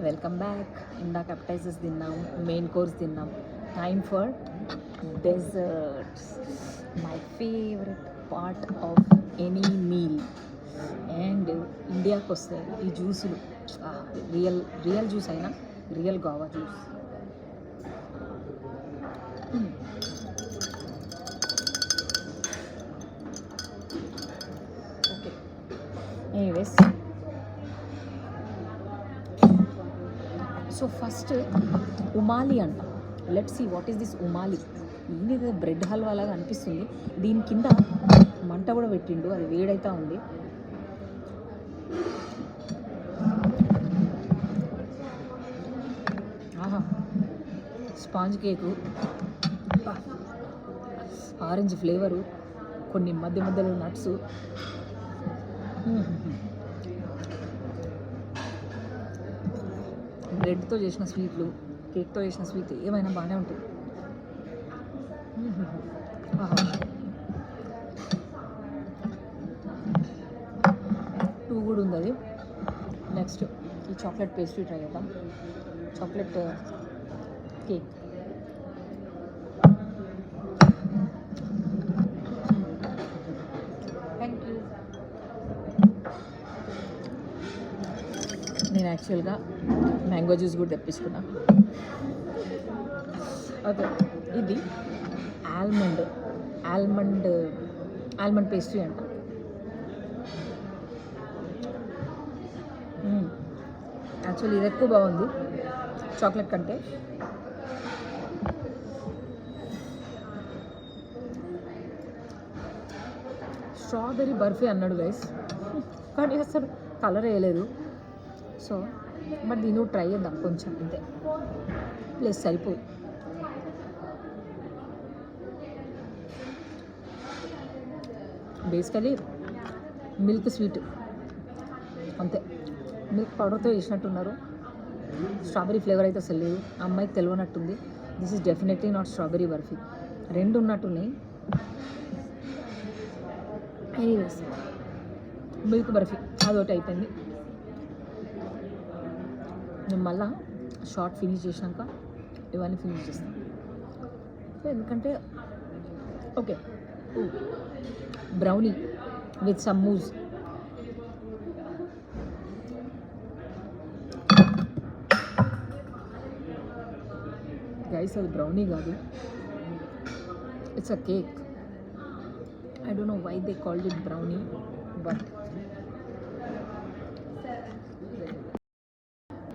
Welcome back. ఇందాక appetizers తిన్నాం, main course తిన్నాం. Time for desserts, my favourite part of any meal. And ఇండియాకి వస్తే ఈ జ్యూసులు రియల్ జ్యూస్ అయినా real Goa juice. Okay, anyways, so first ఉమాలి అంట. Let's see what is this ఉమాలి. ఇది బ్రెడ్ హల్వా లాగా అనిపిస్తుంది. దీని కింద మంట కూడా పెట్టిండు, అది వేడైతా ఉంది. ఆహా, స్పాంజ్ కేకు, ఆరెంజ్ ఫ్లేవరు, కొన్ని మధ్యలో నట్స్. బ్రెడ్తో చేసిన స్వీట్లు, కేక్తో చేసిన స్వీట్ ఏమైనా బాగానే ఉంటుంది. టూ కూడా ఉంది అది. నెక్స్ట్ ఈ చాక్లెట్ పేస్ట్రీ ట్రై చేద్దాం. Chocolate cake. Thank you. నేను యాక్చువల్గా మ్యాంగో జ్యూస్ కూడా తెప్పించుకున్నా. ఓకే, ఇది ఆల్మండ్ పేస్ట్రీ అంట. యాక్చువల్లీ ఇది ఎక్కువ బాగుంది చాక్లెట్ కంటే. స్ట్రాబెర్రీ బర్ఫీ అన్నాడు గైస్, కానీ అసలు కలర్ వేయలేదు. సో బట్ దీన్ని ట్రై చేద్దాం కొంచెం అంతే, ప్లస్ సరిపోదు. బేసికలీ మిల్క్ స్వీట్ అంతే, మిల్క్ పౌడర్తో చేసినట్టున్నారు. స్ట్రాబెరీ ఫ్లేవర్ అయితే అసలు లేదు. అమ్మాయికి తెలియనట్టుంది. This is definitely not strawberry barfi. రెండు ఉన్నట్టున్నాయి. ఎనీవేస్, మిల్క్ బర్ఫీ అదొకటి అయిపోయింది. నేను మళ్ళా షార్ట్ ఫినిష్ చేసినాక ఇవన్నీ ఫినిష్ చేస్తాను. ఎందుకంటే okay, brownie with some mousse. Guys, అది బ్రౌనీ కాదు, it's a cake. I don't know why they called it brownie, but